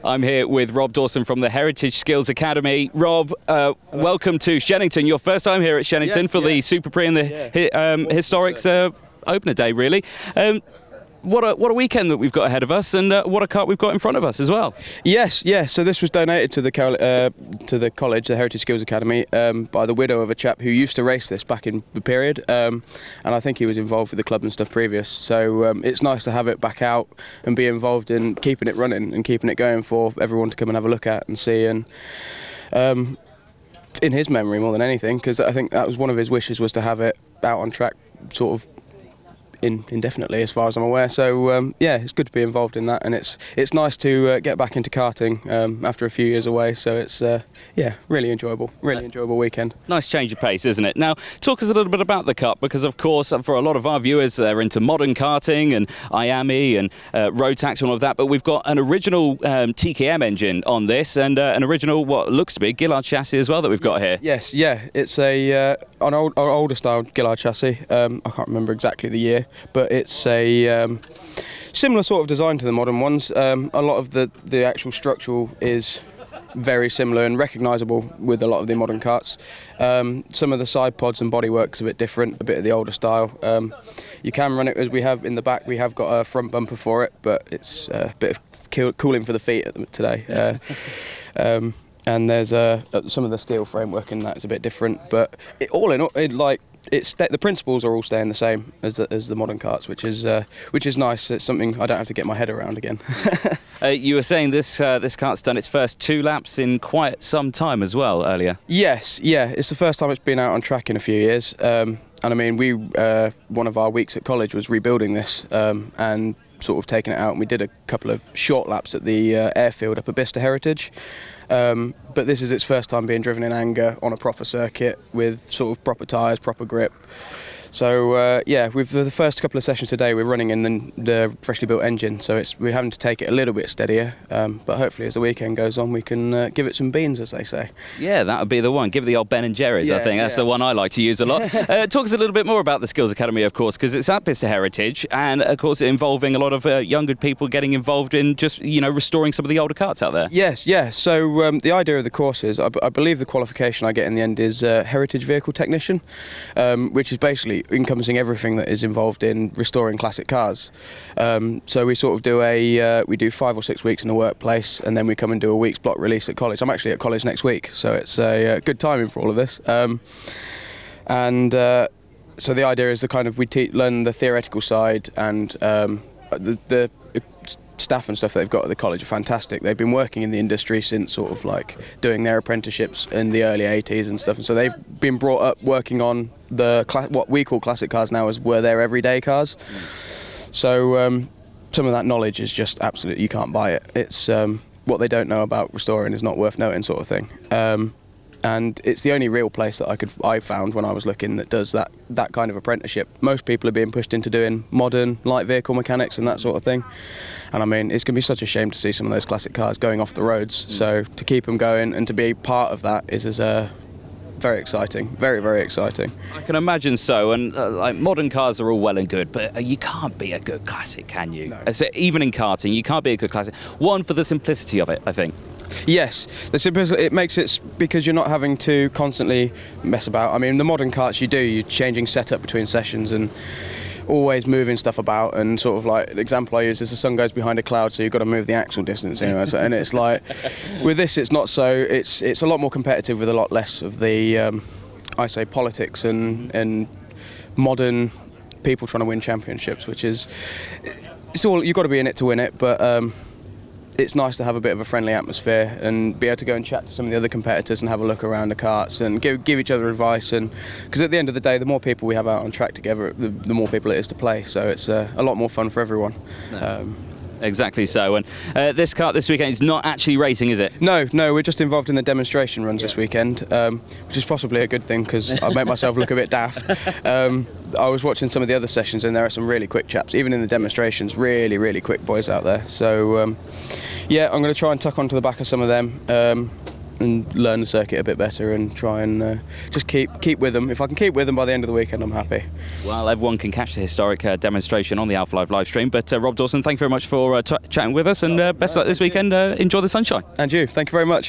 I'm here with Rob Dawson from the Heritage Skills Academy. Rob, welcome to Shenington. Your first time here at Shenington for the SuperPrix and the Historics opener day, really. What a weekend that we've got ahead of us, and what a kart we've got in front of us as well. Yes. So this was donated to the college, the Heritage Skills Academy, by the widow of a chap who used to race this back in the period, and I think he was involved with the club and stuff previous. So it's nice to have it back out and be involved in keeping it running and keeping it going for everyone to come and have a look at and see. And in his memory more than anything, because I think that was one of his wishes, was to have it out on track, sort of indefinitely, as far as I'm aware. So yeah, it's good to be involved in that, and it's nice to get back into karting after a few years away. So it's yeah, really enjoyable weekend. Nice change of pace, isn't it? Now, talk us a little bit about the Cup, because of course for a lot of our viewers, they're into modern karting and IAME and road tax and all of that, but we've got an original TKM engine on this, and an original, what looks to be a Gillard chassis as well that we've got here. Yes, yeah, it's an older style Gillard chassis. I can't remember exactly the year, but it's a similar sort of design to the modern ones. A lot of the actual structural is very similar and recognisable with a lot of the modern karts. Some of the side pods and bodywork's a bit different, a bit of the older style. You can run it as we have in the back. We have got a front bumper for it, but it's a bit of cooling for the feet today. And there's some of the steel framework in that is a bit different, but all in all, the principles are all staying the same as the modern karts, which is nice. It's something I don't have to get my head around again. You were saying this kart's done its first 2 laps in quite some time as well earlier. Yes, yeah, it's the first time it's been out on track in a few years. And I mean, one of our weeks at college was rebuilding this and sort of taking it out, and we did a couple of short laps at the airfield up at Dawson Heritage. But this is its first time being driven in anger on a proper circuit with sort of proper tyres, proper grip. So yeah, with the first couple of sessions today, we're running in the freshly built engine, so we're having to take it a little bit steadier. But hopefully, as the weekend goes on, we can give it some beans, as they say. Yeah, that would be the one. Give it the old Ben and Jerry's. I think that's the one I like to use a lot. Talk us a little bit more about the Skills Academy, of course, because it's at Dawson Heritage, and of course, involving a lot of younger people getting involved in just restoring some of the older karts out there. Yes, yeah. So the idea of the course is, I believe the qualification I get in the end is Heritage Vehicle Technician, which is basically encompassing everything that is involved in restoring classic cars. So we sort of do we do 5 or 6 weeks in the workplace, and then we come and do a week's block release at college. I'm actually at college next week, so it's a good timing for all of this. So the idea is we learn the theoretical side, and the staff and stuff that they've got at the college are fantastic. They've been working in the industry since sort of like doing their apprenticeships in the early 80s and stuff, and so they've been brought up working on what we call classic cars now, as were their everyday cars. So some of that knowledge is just absolutely, you can't buy it. It's what they don't know about restoring is not worth knowing, sort of thing. And it's the only real place that I found when I was looking that does that kind of apprenticeship. Most people are being pushed into doing modern light vehicle mechanics and that sort of thing. And I mean, it's going to be such a shame to see some of those classic cars going off the roads. So to keep them going and to be part of that is very exciting, very, very exciting. I can imagine so, and like modern cars are all well and good, but you can't be a good classic, can you? No. So even in karting, you can't be a good classic. One, for the simplicity of it, I think. Yes, the simplicity, it makes it, because you're not having to constantly mess about. I mean, the modern karts you're changing setup between sessions and always moving stuff about, and sort of like, an example I use is the sun goes behind a cloud, so you've got to move the axle distance, and it's like, with this it's not so, it's a lot more competitive with a lot less of the, I say, politics and modern people trying to win championships, which is, it's all, you've got to be in it to win it, but it's nice to have a bit of a friendly atmosphere and be able to go and chat to some of the other competitors and have a look around the karts and give each other advice. And because at the end of the day, the more people we have out on track together, the more people it is to play. So it's a lot more fun for everyone. No. Exactly so. And this kart this weekend is not actually racing, is it? No, we're just involved in the demonstration runs this weekend, which is possibly a good thing because I make myself look a bit daft. I was watching some of the other sessions, and there are some really quick chaps, even in the demonstrations, really, really quick boys out there. So yeah, I'm going to try and tuck onto the back of some of them. and learn the circuit a bit better and try and just keep with them. If I can keep with them by the end of the weekend, I'm happy. Well, everyone can catch the historic demonstration on the Alpha Live live stream. But Rob Dawson, thank you very much for chatting with us, and best of luck this weekend. Enjoy the sunshine. And you, thank you very much.